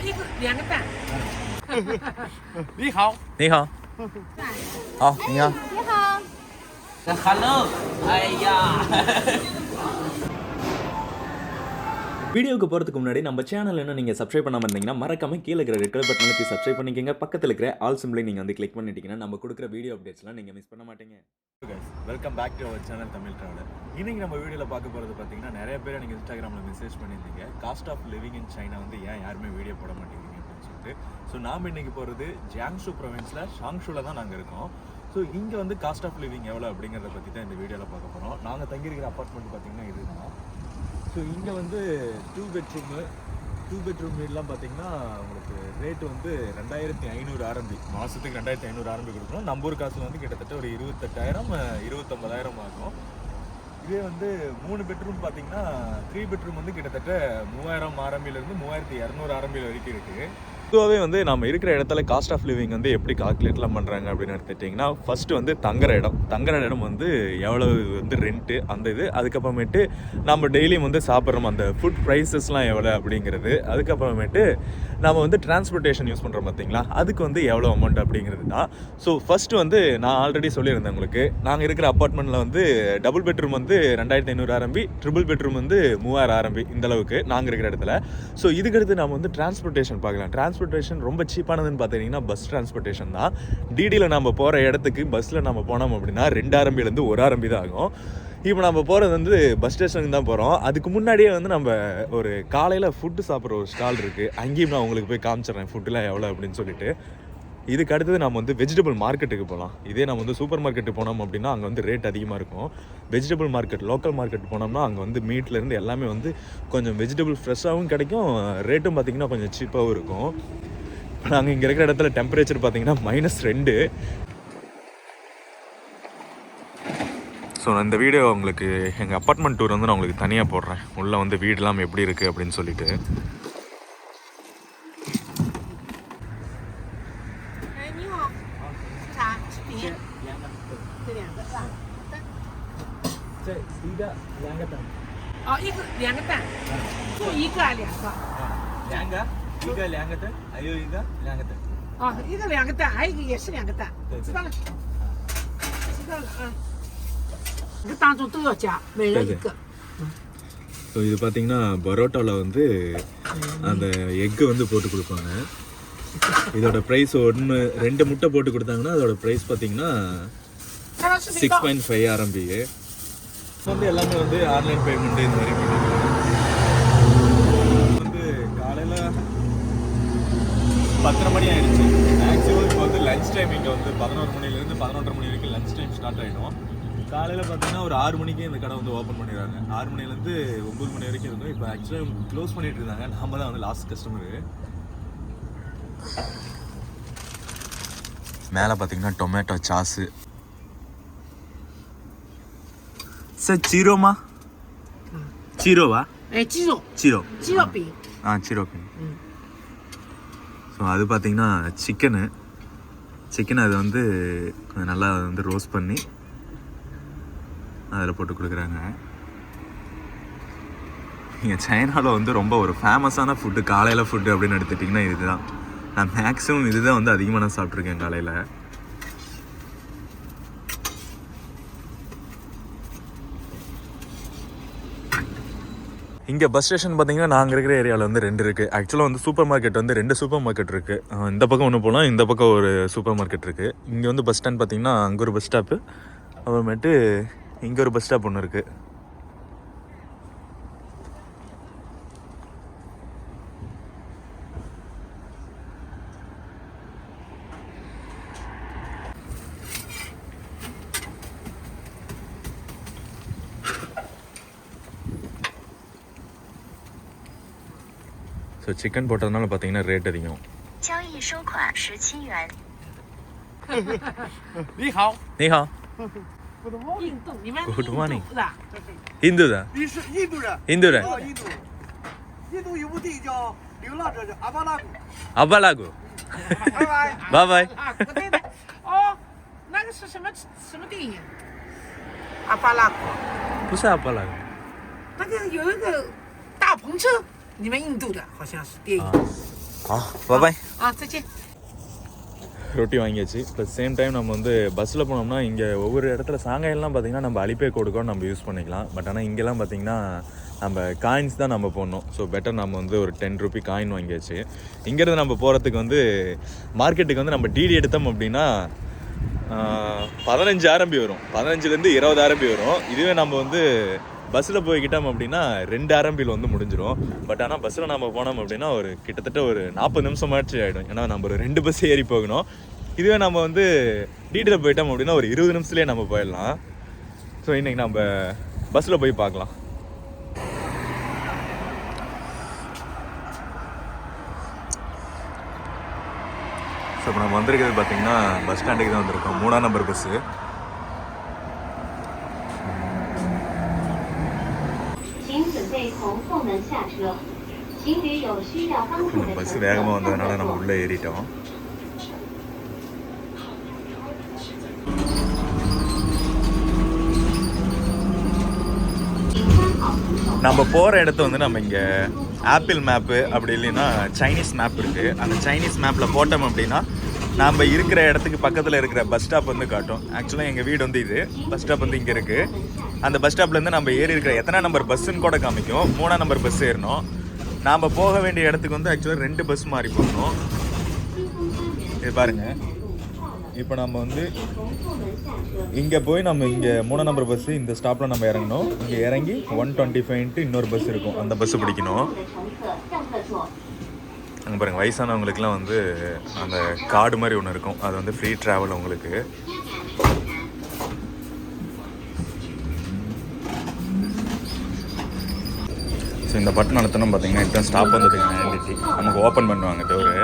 一个2个蛋。你好，你好。好，你好。你好。Hello， 哎呀。வீடியோக்கு போகிறதுக்கு முன்னாடி நம்ம சேனல் என்ன நீங்கள் சப்ஸ்கிரைப் பண்ணாமல் இருந்தீங்கன்னா மறக்காம கீழே இருக்கிற ரெட் கலர் பட்டனை கிளிக் சப்ஸ்கிரைப் பண்ணிக்கங்க. பக்கத்தில் இருக்கிற ஆல் சிம்பிளை நீங்கள் வந்து கிளிக் பண்ணிட்டீங்கன்னா நம்ம கொடுக்குற வீடியோ அப்டேட்ஸ்லாம் நீங்கள் மிஸ் பண்ண மாட்டீங்க. Welcome back to our channel Tamil Traveller. இன்னைக்கு நம்ம வீடியோவில் பார்க்க போகிறது பார்த்தீங்கன்னா நிறைய பேர் எனக்கு இன்ஸ்டாகிராமில் மெசேஜ் பண்ணியிருந்தீங்க cost of living in China வந்து ஏன் யாருமே வீடியோ போட மாட்டேங்கிறீங்க அப்படின்னு சொல்லிட்டு. ஸோ நாம் இன்னைக்கு போகிறது ஜியாங்ஷு ப்ரொவின்ஸில் ஷாங்ஷூவில் தான் நாங்கள் இருக்கோம். ஸோ இங்கே வந்து காஸ்ட் ஆஃப் லிவிங் எவ்வளோ அப்படிங்கிறத பற்றி தான் இந்த வீடியோவில் பார்க்க போகிறோம். நாங்கள் தங்கியிருக்கிற அப்பார்ட்மெண்ட் பார்த்தீங்கன்னா இதுதான். ஸோ இங்கே வந்து டூ பெட்ரூம் வீடெலாம் பார்த்தீங்கன்னா உங்களுக்கு ரேட்டு வந்து 2500 ஆரம்பி, மாதத்துக்கு 2500 ஆரம்பி கொடுக்கணும். நம்ம ஊர் காசில் வந்து கிட்டத்தட்ட ஒரு 28,000 29,000 ஆகும். இதே வந்து 3 பெட்ரூம் பார்த்தீங்கன்னா 3 பெட்ரூம் வந்து கிட்டத்தட்ட 3000 ஆரம்பியிலேருந்து 3200 ஆரம்பியில் வரைக்கும் இருக்குது. பொதுவாகவே வந்து நம்ம இருக்கிற இடத்துல காஸ்ட் ஆஃப் லிவிங் வந்து எப்படி கால்குலேட்லாம் பண்ணுறாங்க அப்படின்னு எடுத்துட்டிங்கன்னா ஃபஸ்ட்டு வந்து தங்குற இடம் வந்து எவ்வளவு வந்து ரெண்ட்டு அந்த இது, அதுக்கப்புறமேட்டு நம்ம டெய்லியும் வந்து சாப்பிட்றோம் அந்த ஃபுட் ப்ரைஸஸ்லாம் எவ்வளோ அப்படிங்கிறது, அதுக்கப்புறமேட்டு நம்ம வந்து டிரான்ஸ்போர்ட்டேஷன் யூஸ் பண்ணுறோம் பார்த்தீங்களா, அதுக்கு வந்து எவ்வளோ அமௌண்ட் அப்படிங்கிறது தான். ஸோ ஃபஸ்ட்டு வந்து நான் ஆல்ரெடி சொல்லியிருந்தேன் உங்களுக்கு, நாங்கள் இருக்கிற அப்பார்ட்மெண்ட்டில் வந்து டபுள் பெட்ரூம் வந்து 2500 ஆரம்பி, ட்ரிபிள் பெட்ரூம் வந்து 3000 ஆரம்பி, இந்தளவுக்கு நாங்கள் இருக்கிற இடத்துல. ஸோ இதுக்கடுத்து நம்ம வந்து டிரான்ஸ்போர்ட்டேஷன் பார்க்கலாம். டிரான்ஸ்போர்ட்டேஷன் ரொம்ப சீப்பானதுன்னு பார்த்தீங்கன்னா பஸ் டிரான்ஸ்போர்ட்டேஷன் தான். டிடியில் நம்ம போகிற இடத்துக்கு பஸ்ஸில் நம்ம போனோம் அப்படின்னா 2 ஆரம்பிலேருந்து 1 ஆரம்பி தான் ஆகும். இப்போ நம்ம போகிறது வந்து பஸ் ஸ்டேஷனுக்கு தான் போகிறோம். அதுக்கு முன்னாடியே வந்து நம்ம ஒரு காலையில் ஃபுட்டு சாப்பிட்ற ஒரு ஸ்டால் இருக்குது, அங்கேயும் நான் உங்களுக்கு போய் காமிச்சிட்றேன் ஃபுட்டுலாம் எவ்வளோ அப்படின்னு சொல்லிட்டு. இதுக்கு அடுத்தது நம்ம வந்து வெஜிடபிள் மார்க்கெட்டுக்கு போகலாம். இதே நம்ம வந்து சூப்பர் மார்க்கெட்டுக்கு போனோம் அப்படின்னா அங்கே வந்து ரேட் அதிகமாக இருக்கும். வெஜிடபிள் மார்க்கெட், லோக்கல் மார்க்கெட் போனோம்னா அங்கே வந்து மீட்லேருந்து எல்லாமே வந்து கொஞ்சம் வெஜிடபிள் ஃப்ரெஷ்ஷாகவும் கிடைக்கும், ரேட்டும் பார்த்திங்கன்னா கொஞ்சம் சீப்பாகவும் இருக்கும். இப்போ நாங்கள் இங்கே இருக்கிற இடத்துல டெம்பரேச்சர் பார்த்திங்கன்னா -2. ஸோ இந்த வீடியோ உங்களுக்கு எங்கள் அப்பார்ட்மெண்ட் டூர் வந்து நான் உங்களுக்கு தனியாக போடுறேன், உள்ளே வந்து வீடெல்லாம் எப்படி இருக்குது அப்படின்னு சொல்லிட்டு.一个2个蛋，就1个2个。2个，一个2个蛋，还有一个2个蛋。一个2个蛋，还有一个也是2个蛋。知道了，知道了啊。这个当中都要加，每人1个。ஸோ இது பார்த்தீங்கன்னா பரோட்டாவில் வந்து அந்த எக்கு வந்து போட்டு கொடுப்பாங்க. இதோட ப்ரைஸ் 2 முட்டை போட்டு கொடுத்தாங்கன்னா அதோட ப்ரைஸ் பார்த்தீங்கன்னா 6.5 ஆரம்பி. வந்து எல்லாமே வந்து ஆன்லைன் பேமெண்ட் இந்த மாதிரி பண்ணிக்கலாம். வந்து காலையில் 10:30 மணி ஆயிடுச்சு. மேக்ஸிமம் இப்போ வந்து லஞ்ச் டைம் இங்கே வந்து 11 மணிலேருந்து 11:30 மணி வரைக்கும் லஞ்ச் டைம் ஸ்டார்ட் ஆகிடும். காலையில் பார்த்தீங்கன்னா ஒரு 6 மணிக்கே இந்த கடை வந்து ஓப்பன் பண்ணிடுறாங்க. 6 மணிலேருந்து 9 மணி வரைக்கும் இருக்கும். இப்போ ஆக்சுவலாக க்ளோஸ் பண்ணிட்டு இருந்தாங்க, நம்ம தான் வந்து லாஸ்ட் கஸ்டமரு. மேலே பார்த்தீங்கன்னா டொமேட்டோ சாஸு. சார் சீரோமா? சீரோவா? சீரோ饼。சீரோ பிங். ஸோ அது பார்த்தீங்கன்னா சிக்கன் அது வந்து கொஞ்சம் நல்லா வந்து ரோஸ்ட் பண்ணி அதில் போட்டு கொடுக்குறாங்க. இங்கே சைனாவில் வந்து ரொம்ப ஒரு ஃபேமஸான ஃபுட்டு காலையில் ஃபுட்டு அப்படின்னு எடுத்துட்டிங்கன்னா இதுதான். நான் மேக்ஸிமம் இதுதான் வந்து அதிகமாக நான் சாப்பிட்ருக்கேன் காலையில். இங்கே பஸ் ஸ்டேஷன் பார்த்தீங்கன்னா நாங்கள் இருக்கிற ஏரியாவில் வந்து 2 இருக்குது. ஆக்சுவலாக வந்து சூப்பர் மார்க்கெட் வந்து 2 சூப்பர் மார்க்கெட் இருக்குது. இந்த பக்கம் ஒன்று போனால் இந்த பக்கம் ஒரு சூப்பர் மார்க்கெட் இருக்குது. இங்கே வந்து பஸ் ஸ்டாண்ட் பார்த்தீங்கன்னா அங்கே ஒரு பஸ் ஸ்டாப்பு, அப்புறமேட்டு இங்கே ஒரு பஸ் ஸ்டாப் ஒன்று இருக்குது. ஸோ சிக்கன் போட்டதுனால பார்த்தீங்கன்னா ரேட் அதிகம். 交易收款17元。你好，你好。印度，你们 Good morning 是吧？印度的。你是印度人？印度人。印度有部电影叫《流浪者》，阿巴拉古。阿巴拉古。拜拜。拜拜。对的。那个是什么电影？阿巴拉古。不是阿巴拉古。那个有一个大篷车，你们印度的好像是电影。பாய். 啊，再见。 ரொட்டி வாங்கியாச்சு. ப்ளஸ் சேம் டைம் நம்ம வந்து பஸ்ஸில் போனோம்னா இங்கே ஒவ்வொரு இடத்துல சாங்காயெல்லாம் பார்த்திங்கன்னா நம்ம அலிபே கோடுக்கும் நம்ம யூஸ் பண்ணிக்கலாம். பட் ஆனால் இங்கெல்லாம் பார்த்திங்கன்னா நம்ம காயின்ஸ் தான் நம்ம போடணும். ஸோ பெட்டர் நம்ம வந்து ஒரு 10 ரூபி காயின் வாங்கியாச்சு. இங்கேருந்து நம்ம போகிறதுக்கு வந்து மார்க்கெட்டுக்கு வந்து நம்ம டிடி எடுத்தோம் அப்படின்னா 15 RMB வரும். 15லேருந்து 20 RMB வரும். இதுவே நம்ம வந்து பஸ்ஸில் போய்கிட்டோம் அப்படின்னா 2 RMBயில் வந்து முடிஞ்சிடும். பட் ஆனால் பஸ்ஸில் நம்ம போனோம் அப்படின்னா ஒரு கிட்டத்தட்ட ஒரு 40 நிமிஷமாச்சு ஆகிடும். ஏன்னா நம்ம ஒரு 2 பஸ் ஏறி போகணும். இதுவே நம்ம வந்து டிடியில் போயிட்டோம் அப்படின்னா ஒரு 20 நிமிஷத்துலேயே நம்ம போயிடலாம். ஸோ இன்றைக்கி நம்ம பஸ்ஸில் போய் பார்க்கலாம். ஸோ இப்போ நம்ம வந்திருக்கிறது பார்த்திங்கன்னா பஸ் ஸ்டாண்டுக்கு தான் வந்திருக்கோம். 3ஆம் நம்பர் பஸ்ஸு. பஸ் வேகமாக வந்ததுனால நம்ம உள்ளே ஏறிட்டோம். நம்ம போகிற இடத்த வந்து நம்ம இங்கே ஆப்பிள் மேப்பு அப்படி இல்லைன்னா சைனீஸ் மேப் இருக்குது. அந்த சைனீஸ் மேப்பில் போட்டோம் அப்படின்னா நம்ம இருக்கிற இடத்துக்கு பக்கத்தில் இருக்கிற பஸ் ஸ்டாப் வந்து காட்டும். ஆக்சுவலாக எங்கள் வீடு வந்து இது பஸ் ஸ்டாப் வந்து இங்கே இருக்குது. அந்த பஸ் ஸ்டாப்லேருந்து நம்ம ஏறி இருக்கிற எத்தனை நம்பர் பஸ்ஸுன்னு கூட காமிக்கும். 3ஆம் நம்பர் பஸ் ஏறணும். நாம் போக வேண்டிய இடத்துக்கு வந்து ஆக்சுவலாக 2 பஸ் மாறி போகணும். இது பாருங்கள், இப்போ நம்ம வந்து இங்கே போய் நம்ம இங்கே 3ஆம் நம்பர் பஸ்ஸு இந்த ஸ்டாப்பில் நம்ம இறங்கணும். இங்கே இறங்கி 125ன்ட்டு இன்னொரு பஸ் இருக்கும், அந்த பஸ்ஸு பிடிக்கணும். அங்கே பாருங்கள், வயசானவங்களுக்குலாம் வந்து அந்த கார்டு மாதிரி ஒன்று இருக்கும். அது வந்து ஃப்ரீ ட்ராவல் உங்களுக்கு. ஸோ இந்த பட்டன் அழுத்தணும் பார்த்தீங்கன்னா இப்போ ஸ்டாப் வந்துட்டுங்க. ஐடென்டிட்டி நமக்கு ஓப்பன் பண்ணுவாங்க டோரு.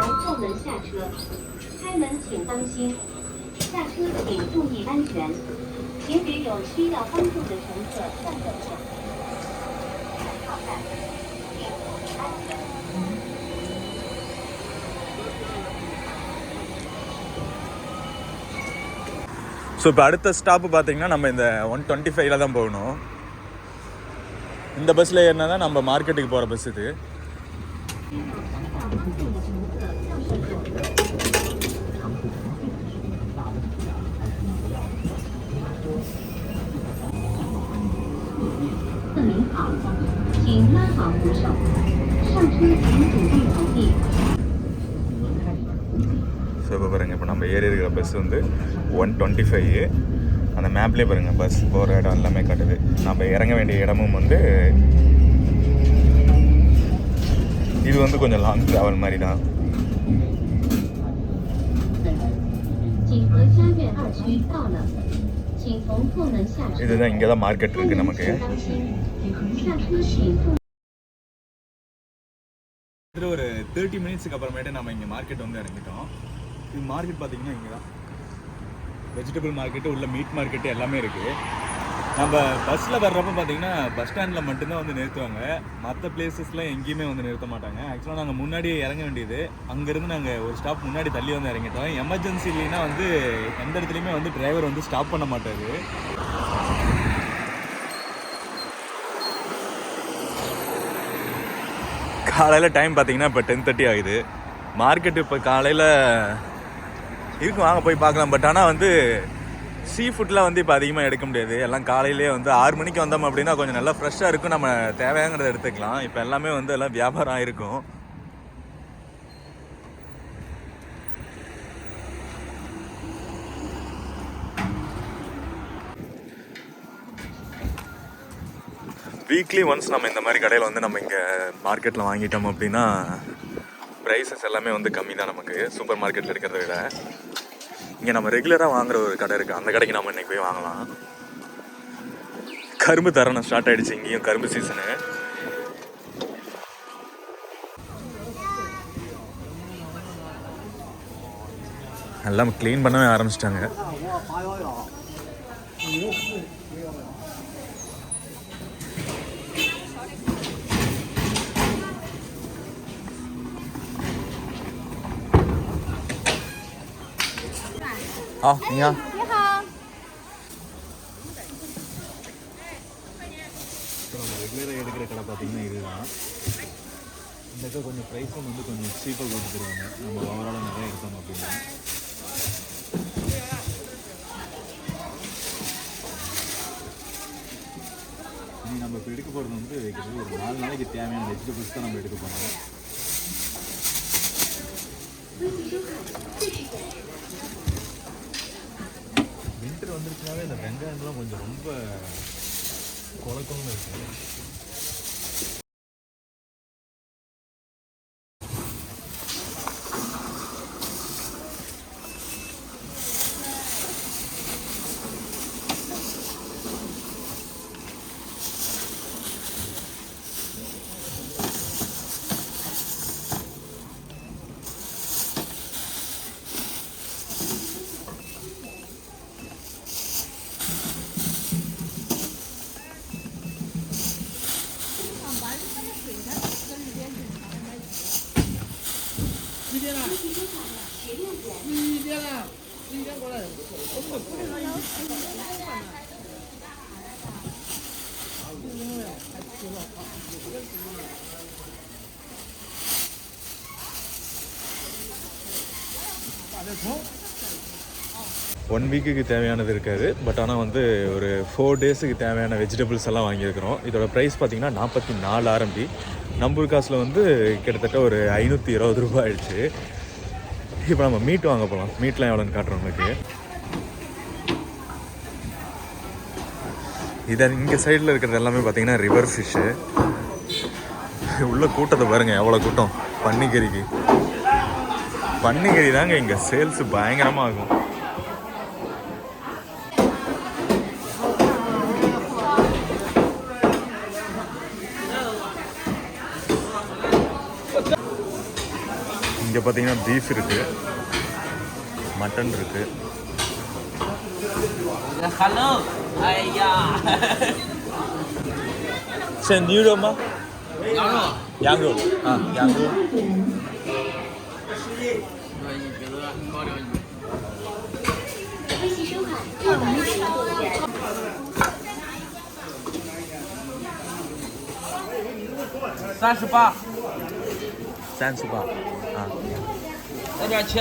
ஸோ இப்போ அடுத்த ஸ்டாப்பு பார்த்தீங்கன்னா நம்ம இந்த 125ல் தான் போகணும். இந்த பஸ்ஸில் ஏறினா தான் நம்ம மார்க்கெட்டுக்கு போகிற பஸ் இது. ஸோ இப்போ பாருங்கள், இப்போ நம்ம ஏறி இருக்கிற பஸ் வந்து 125. அந்த மேப்லேயே பாருங்கள் பஸ் போகிற இடம் எல்லாமே காட்டுது. நம்ம இறங்க வேண்டிய இடமும் வந்து இது வந்து கொஞ்சம் லாங் ட்ராவல் மாதிரி தான். இதுதான் இங்கே தான் மார்க்கெட் இருக்குது நமக்கு. ஒரு 30 மினிட்ஸுக்கு அப்புறமேட்டு நம்ம இங்கே மார்க்கெட் வந்து இறங்கிட்டோம். இது மார்க்கெட் பார்த்தீங்கன்னா இங்கே தான் வெஜிடபிள் மார்க்கெட்டு, உள்ள மீட் மார்க்கெட்டு எல்லாமே இருக்குது. நம்ம பஸ்ஸில் வர்றப்போ பார்த்தீங்கன்னா பஸ் ஸ்டாண்டில் மட்டும்தான் வந்து நிறுத்துவாங்க. மற்ற பிளேசஸ்லாம் எங்கேயுமே வந்து நிறுத்த மாட்டாங்க. ஆக்சுவலாக நாங்கள் முன்னாடியே இறங்க வேண்டியது. அங்கேருந்து நாங்கள் ஒரு ஸ்டாப் முன்னாடி தள்ளி வந்து இறங்கிட்டோம். எமர்ஜென்சி இல்லைன்னா வந்து எந்த இடத்துலையுமே வந்து டிரைவர் வந்து ஸ்டாப் பண்ண மாட்டார். காலையில் டைம் பார்த்தீங்கன்னா இப்போ 10:30 ஆகுது. மார்க்கெட்டு இப்போ காலையில் இருக்கும், வாங்க போய் பார்க்கலாம். பட் ஆனால் வந்து சீ ஃபுட்லாம் வந்து இப்போ அதிகமாக எடுக்க முடியாது. எல்லாம் காலையிலேயே வந்து 6 மணிக்கு வந்தோம் அப்படின்னா கொஞ்சம் நல்லா ஃப்ரெஷ்ஷாக இருக்கும். நம்ம தேவையாங்கிறத எடுத்துக்கலாம். இப்போ எல்லாமே வந்து எல்லாம் வியாபாரம் ஆகிருக்கும். வீக்லி ஒன்ஸ் நம்ம இந்த மாதிரி கடையில் வந்து நம்ம இங்கே மார்க்கெட்டில் வாங்கிட்டோம் அப்படின்னா ப்ரைஸஸ் எல்லாமே வந்து கம்மி தான் நமக்கு சூப்பர் மார்க்கெட்டில் இருக்கிறத விட. இங்கே நம்ம ரெகுலராக வாங்குற ஒரு கடை இருக்குது, அந்த கடைக்கு நம்ம இன்றைக்கி போய் வாங்கலாம். கரும்பு தரணும் ஸ்டார்ட் ஆகிடுச்சு. இங்கேயும் கரும்பு சீசனு. எல்லாம் க்ளீன் பண்ணவே ஆரம்பிச்சிட்டாங்க. நீ好。நம்ம ரெகுலராக எடுக்கிற கடை பார்த்தீங்கன்னா இதுதான். இந்த கொஞ்சம் ப்ரைஸும் வந்து கொஞ்சம் சீப்பாக போட்டு தருவாங்க நம்ம ஓவராலாக நிறைய எடுத்தோம் அப்படின்னா. நம்ம இப்போ எடுக்க போகிறது வந்து கிட்டத்தட்ட ஒரு 4 நாளைக்கு தேவையான வெஜிடபிள்ஸ் தான் நம்ம எடுக்க போகிறோம். வின்டர் வந்துருச்சுனாவே இந்த வெங்காயம்லாம் கொஞ்சம் ரொம்ப குழக்கம்னு இருக்குது. ஒன் வீக்குக்கு தேவையானது இருக்காது. பட் ஆனால் வந்து ஒரு 4 டேஸுக்கு தேவையான வெஜிடபிள்ஸ் எல்லாம் வாங்கியிருக்கிறோம். இதோட ப்ரைஸ் பார்த்திங்கன்னா 44 RMB. நம்பூர் காசில் வந்து கிட்டத்தட்ட ஒரு 520 ரூபா ஆயிடுச்சு. இப்போ நம்ம மீட் வாங்க போகலாம். மீட்லாம் எவ்வளோன்னு காட்டுறோம் உங்களுக்கு. இதை இங்கே சைடில் இருக்கிறது எல்லாமே பார்த்திங்கன்னா ரிவர் ஃபிஷ்ஷு. உள்ள கூட்டத்தை பாருங்கள், எவ்வளோ கூட்டம். பன்னிக்கறி தாங்க இங்கே சேல்ஸு பயங்கரமாக ஆகும். இங்கே பார்த்தீங்கன்னா பீஃப் இருக்குது, மட்டன் இருக்குது. Hello. சரி, நியூரோமா? 羊肉。羊肉啊，羊肉。微信收款260元。38。 38啊。那边切。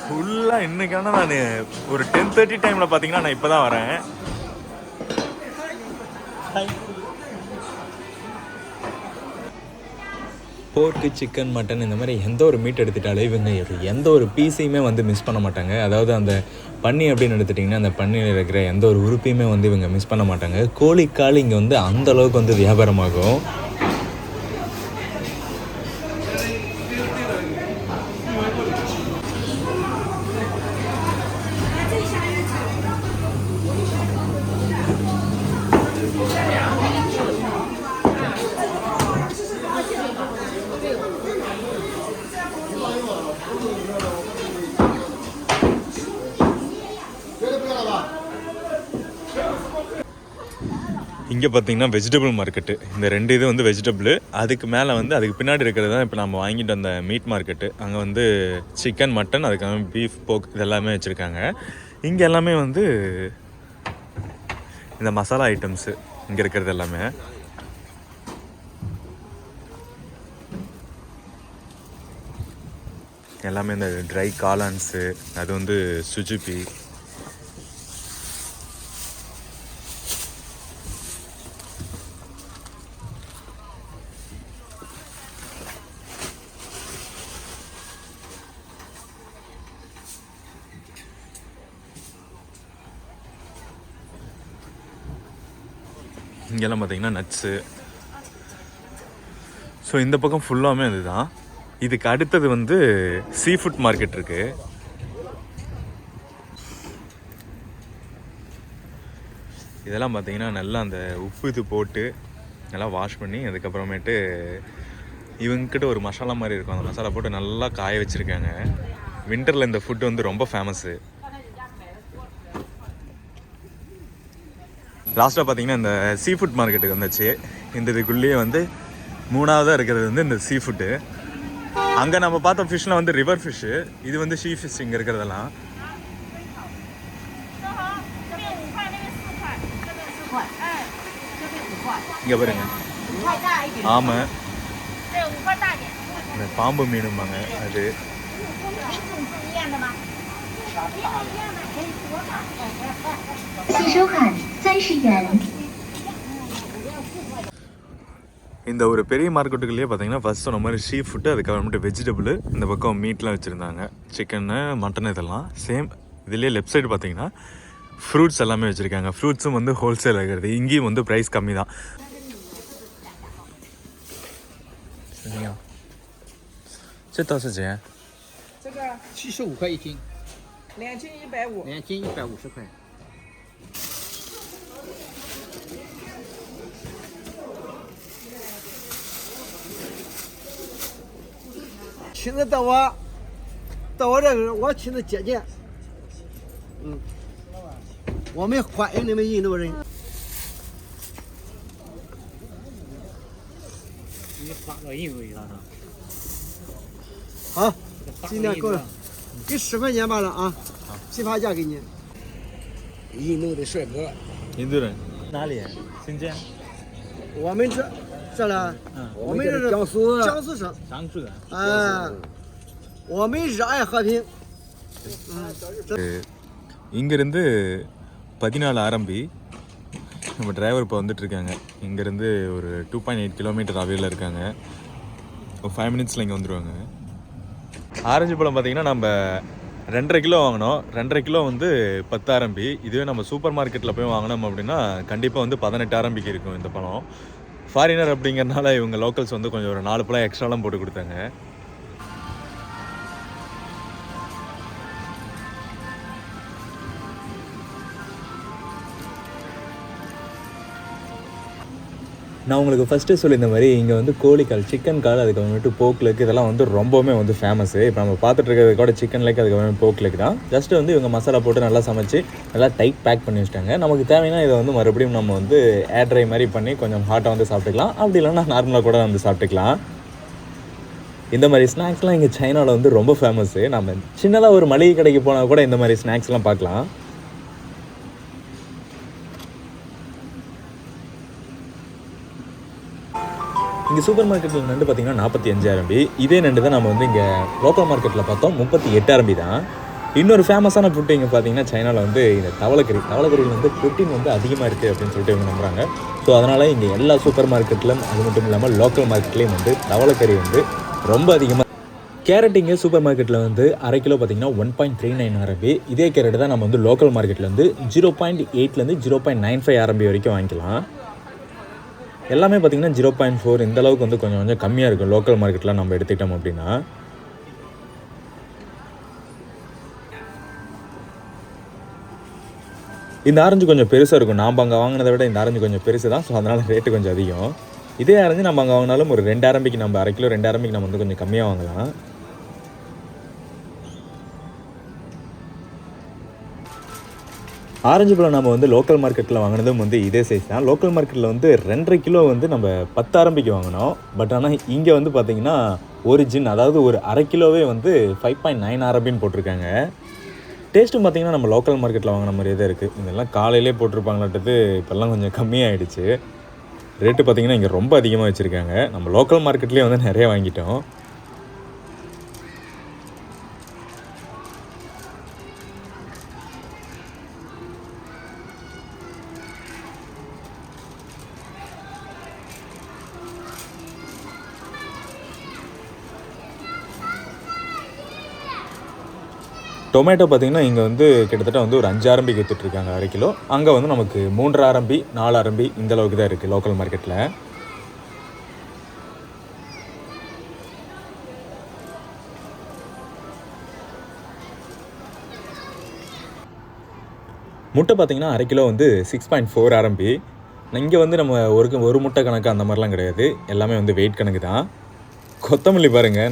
ஃபுல்லாக இன்னைக்கான நான் ஒரு 10:30 டைமில் பார்த்தீங்கன்னா நான் இப்போ தான் வரேன். போர்க்கு, சிக்கன், மட்டன் இந்த மாதிரி எந்த ஒரு மீட் எடுத்துட்டாலே இவங்க எந்த ஒரு பீஸையுமே வந்து மிஸ் பண்ண மாட்டாங்க. அதாவது அந்த பன்னி அப்படின்னு எடுத்துட்டிங்கன்னா அந்த பன்னியில் இருக்கிற எந்த ஒரு உறுப்பையுமே வந்து இவங்க மிஸ் பண்ண மாட்டாங்க. கோழிக்கால் இங்கே வந்து அந்த அளவுக்கு வந்து வியாபாரமாகும். இங்கே பார்த்தீங்கன்னா வெஜிடபிள் மார்க்கெட்டு. இந்த 2 இது வந்து வெஜிடபிள். அதுக்கு மேலே வந்து அதுக்கு பின்னாடி இருக்கிறது தான் இப்போ நம்ம வாங்கிட்டு வந்த மீட் மார்க்கெட்டு. அங்கே வந்து சிக்கன், மட்டன், அதுக்காக பீஃப், போக் இதெல்லாமே வச்சுருக்காங்க. இங்கே எல்லாமே வந்து இந்த மசாலா ஐட்டம்ஸு இங்கே இருக்கிறது எல்லாமே. எல்லாமே இந்த ட்ரை காளான்ஸு, அது வந்து சுஜுபி. இங்கெல்லாம் பார்த்தீங்கன்னா நட்ஸு. ஸோ இந்த பக்கம் ஃபுல்லாமே அதுதான். இதுக்கு அடுத்தது வந்து சீ ஃபுட் மார்க்கெட் இருக்குது. இதெல்லாம் பார்த்தீங்கன்னா நல்லா அந்த உப்பு இது போட்டு நல்லா வாஷ் பண்ணி அதுக்கப்புறமேட்டு இவங்கக்கிட்ட ஒரு மசாலா மாதிரி இருக்கும். அந்த மசாலா போட்டு நல்லா காய வச்சுருக்காங்க. வின்டரில் இந்த ஃபுட்டு வந்து ரொம்ப ஃபேமஸ்ஸு. லாஸ்ட்டாக பார்த்தீங்கன்னா இந்த சீ ஃபுட் மார்க்கெட்டுக்கு வந்துச்சு. இந்த இதுக்குள்ளேயே வந்து 3ஆவதாக இருக்கிறது வந்து இந்த சீ ஃபுட்டு. அங்கே நம்ம பார்த்த ஃபிஷ்லாம் வந்து ரிவர் ஃபிஷ்ஷு, இது வந்து ஷீ ஃபிஷ் இங்கே இருக்கிறதெல்லாம். இங்கே பாருங்க ஆமாம், இந்த பாம்பு மீனும்பாங்க அது. 洗手款30元。 இந்த ஒரு பெரிய மார்க்கெட்டுக்குள்ளேயே பார்த்தீங்கன்னா ஃபர்ஸ்ட் சொன்ன மாதிரி ஷீ ஃபுட்டு, அதுக்கப்புறமேட்டு வெஜிடபிள், இந்த பக்கம் மீட்லாம் வச்சுருந்தாங்க, சிக்கனு மட்டன் இதெல்லாம். சேம் இதுலேயே லெஃப்ட் சைடு பார்த்தீங்கன்னா ஃப்ரூட்ஸ் எல்லாமே வச்சுருக்காங்க. ஃப்ரூட்ஸும் வந்து ஹோல்சேல் ஆகிறது. இங்கேயும் வந்து ப்ரைஸ் கம்மி தான். சரிங்க, 这多少钱？ 这个75块1斤2斤150。 ，2斤150块。亲自到我这儿，我亲自接见。我们欢迎你们印度人。你发个印度语了好，今天够了，给10块钱罢了啊，批发价给你。印度的帅哥，印度人哪里？新疆。我们这了，我们这是江苏省，常住的。我们热爱和平。இங்கேருந்து 14 ஆரம்பி நம்ம டிரைவர் இப்போ வந்துட்டுருக்காங்க. இங்கேருந்து ஒரு 2.8 கிலோமீட்டர் அவையில் இருக்காங்க. ஒரு 5 மினிட்ஸில் இங்கே வந்துடுவாங்க. ஆரஞ்சு பழம் பார்த்திங்கன்னா நம்ம 2.5 கிலோ வாங்கினோம். 2.5 கிலோ வந்து 10 ஆரம்பி. இதுவே நம்ம சூப்பர் மார்க்கெட்டில் போய் வாங்கினோம் அப்படின்னா கண்டிப்பாக வந்து 18 ஆரம்பிக்கு இருக்கும் இந்த பழம். ஃபாரினர் அப்படிங்கிறனால இவங்க லோக்கல்ஸ் வந்து கொஞ்சம் ஒரு 4 பழம் எக்ஸ்ட்ராலாம் போட்டு கொடுத்தாங்க. நான் உங்களுக்கு ஃபஸ்ட்டு சொல்லியிருந்த மாதிரி இங்கே வந்து கோழிக்கால், சிக்கன் கால், அதுக்கப்புறமேட்டு போக் லெக் இதெல்லாம் வந்து ரொம்பவுமே வந்து ஃபேமஸ்ஸு. இப்போ நம்ம பார்த்துட்டு இருக்கிறது கூட சிக்கன் லெக், அதுக்கப்புறம் போக் லெக் தான். ஜஸ்ட்டு வந்து இவங்க மசாலா போட்டு நல்லா சமைச்சு நல்லா டைட் பேக் பண்ணி வச்சிட்டாங்க. நமக்கு தேவைன்னா இதை வந்து மறுபடியும் நம்ம வந்து ஏர் ட்ரை மாதிரி பண்ணி கொஞ்சம் ஹாட்டாக வந்து சாப்பிட்டுக்கலாம். அப்படி இல்லைன்னா நார்மலாக கூட வந்து சாப்பிட்டுக்கலாம். இந்த மாதிரி ஸ்நாக்ஸ்லாம் இங்கே சைனாவில் வந்து ரொம்ப ஃபேமஸ்ஸு. நம்ம சின்னதாக ஒரு மளிகை கடைக்கு போனால் கூட இந்த மாதிரி ஸ்நாக்ஸ்லாம் பார்க்கலாம். இங்கே சூப்பர் மார்க்கெட்டில் நண்டு பார்த்திங்கன்னா 45 ஆரம்பி. இதே நண்டு தான் நம்ம வந்து இங்கே லோக்கல் மார்க்கெட்டில் பார்த்தோம் 38 ஆரம்பி தான். இன்னொரு ஃபேமஸான ஃபுட்டு இங்கே பார்த்தீங்கன்னா சைனாவில் வந்து இந்த தவளைக்கறியில் வந்து ப்ரோட்டீன் வந்து அதிகமாக இருக்குது அப்படின்னு சொல்லிட்டு இவங்க நம்புகிறாங்க. ஸோ அதனால் இங்கே எல்லா சூப்பர் மார்க்கெட்லையும் அது மட்டும் இல்லாமல் லோக்கல் மார்க்கெட்லேயும் வந்து தவளைக்கறி வந்து ரொம்ப அதிகமாக. கேரட் இங்கே சூப்பர் மார்க்கெட்டில் வந்து 1/2 கிலோ பார்த்திங்கன்னா 1.39 ஆரம்பி. இதே கேரட் தான் நம்ம வந்து லோக்கல் மார்க்கெட்டில் வந்து 0.8லேருந்து 0.95 ஆரம்பி வரைக்கும் வாங்கிக்கலாம். எல்லாமே பார்த்திங்கன்னா 0.4 இந்த அளவுக்கு வந்து கொஞ்சம் கொஞ்சம் கம்மியாக இருக்கும் லோக்கல் மார்க்கெட்டில் நம்ம எடுத்துக்கிட்டோம் அப்படின்னா. இந்த ஆரஞ்சு கொஞ்சம் பெருசாக இருக்கும். நாம் அங்கே வாங்கினதை விட இந்த ஆரஞ்சு கொஞ்சம் பெருசு தான். ஸோ அதனால் ரேட்டு கொஞ்சம் அதிகம். இதே ஆரஞ்சு நம்ம அங்கே வாங்கினாலும் ஒரு 2 ஆரம்பிக்கு நம்ம 1/2 கிலோ 2 ஆரம்பிக்கு நம்ம வந்து கொஞ்சம் கம்மியாக வாங்கலாம். ஆரஞ்சு பழம் நம்ம வந்து லோக்கல் மார்க்கெட்டில் வாங்கினதும் வந்து இதே சைஸ் தான். லோக்கல் மார்க்கெட்டில் வந்து 2.5 கிலோ வந்து நம்ம 10 ஆரம்பிக்கு வாங்கினோம். பட் ஆனால் இங்கே வந்து பார்த்திங்கன்னா ஒரிஜின், அதாவது ஒரு 1/2 கிலோவே வந்து 5.9 ஆரம்பின்னு போட்டிருக்காங்க. டேஸ்ட்டும் பார்த்திங்கன்னா நம்ம லோக்கல் மார்க்கெட்டில் வாங்கின மாதிரியே தான் இருக்குது. இதெல்லாம் காலையிலே போட்டிருப்பாங்களாட்டது இப்போல்லாம் கொஞ்சம் கம்மியாகிடுச்சு. ரேட்டு பார்த்திங்கன்னா இங்கே ரொம்ப அதிகமாக வச்சுருக்காங்க. நம்ம லோக்கல் மார்க்கெட்லேயே வந்து நிறைய வாங்கிட்டோம். டொமேட்டோ பார்த்திங்கன்னா இங்கே வந்து கிட்டத்தட்ட வந்து ஒரு 5 ஆரம்பிக்கு விற்றுட்ருக்காங்க 1/2 கிலோ. அங்கே வந்து நமக்கு 3 ஆரம்பி 4 ஆரம்பி இந்த அளவுக்கு தான் இருக்குது லோக்கல் மார்க்கெட்டில். முட்டை பார்த்திங்கன்னா 1/2 கிலோ வந்து 6.4 ஆரம்பி. இங்கே வந்து நம்ம ஒரு முட்டை கணக்கு அந்த மாதிரிலாம் கிடையாது. எல்லாமே வந்து வெயிட் கணக்கு தான். கொத்தமல்லி பாருங்கள்,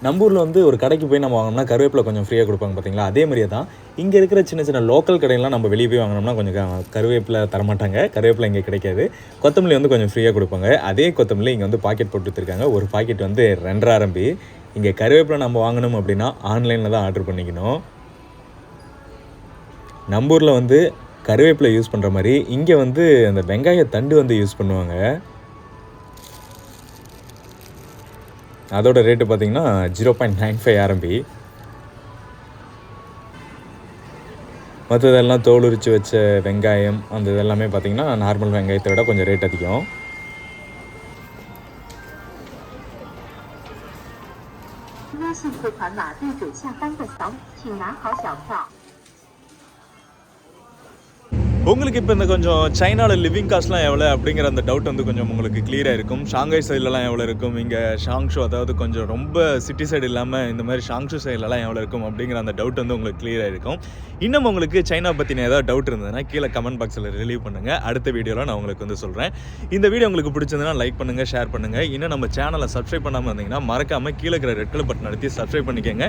நம்ம ஊரில் வந்து ஒரு கடைக்கு போய் நம்ம வாங்கினோம்னா கருவேப்பிலை கொஞ்சம் ஃப்ரீயாக கொடுப்பாங்க பார்த்தீங்களா, அதே மாதிரியே தான் இங்கே இருக்கிற சின்ன சின்ன லோக்கல் கடையெல்லாம் நம்ம வெளியே போய் வாங்கினோம்னா கொஞ்சம் கருவேப்பிலை தரமாட்டாங்க. கருவேப்பிலை இங்கே கிடைக்காது. கொத்தமல்லி வந்து கொஞ்சம் ஃப்ரீயாக கொடுப்பாங்க. அதே கொத்தமல்லி இங்கே வந்து பாக்கெட் போட்டு வச்சுருக்காங்க. ஒரு பாக்கெட் வந்து 2 RMB. இங்கே கருவேப்பிலை நம்ம வாங்கணும் அப்படின்னா ஆன்லைனில் தான் ஆர்டர் பண்ணிக்கணும். நம்ம ஊரில் வந்து கருவேப்பிலை யூஸ் பண்ணுற மாதிரி இங்கே வந்து அந்த வெங்காய தண்டு வந்து யூஸ் பண்ணுவாங்க. அதோட ரேட்டு பார்த்தீங்கன்னா 0.95 RMB. மற்றதெல்லாம் தோல் உரித்து வச்ச வெங்காயம் அந்த இதெல்லாமே பார்த்தீங்கன்னா நார்மல் வெங்காயத்தை விட கொஞ்சம் ரேட் அதிகம். உங்களுக்கு இப்போ இந்த கொஞ்சம் சைனாவில் லிவிங் காஸ்ட்லாம் எவ்வளோ அப்படிங்கிற அந்த டவுட் வந்து கொஞ்சம் உங்களுக்கு கிளியராக இருக்கும். ஷாங்காய் சைட்லலாம் எவ்வளோ இருக்கும், இங்கே ஷாங்ஷு அதாவது கொஞ்சம் ரொம்ப சிட்டி சைடு இல்லாமல் இந்த மாதிரி ஷாங்ஷு சைட்லலாம் எவ்வளோ இருக்கும் அப்படிங்கிற அந்த டவுட் வந்து உங்களுக்கு கிளியராக இருக்கும். இன்னும் உங்களுக்கு சைனா பற்றின ஏதாவது டவுட் இருந்ததுன்னா கீழே கமெண்ட் பாக்ஸில் ரிலீவ் பண்ணுங்கள். அடுத்த வீடியோவில் நான் உங்களுக்கு வந்து சொல்கிறேன். இந்த வீடியோ உங்களுக்கு பிடிச்சதுன்னா லைக் பண்ணுங்கள், ஷேர் பண்ணுங்கள். இன்னும் நம்ம சேனலை சப்ஸ்கிரைப் பண்ணாமல் இருந்தீங்கன்னா மறக்காமல் கீழே இருக்கிற ரெட் கலர் பட்டன் அழுத்தி சப்ஸ்கிரைப் பண்ணிக்கோங்க.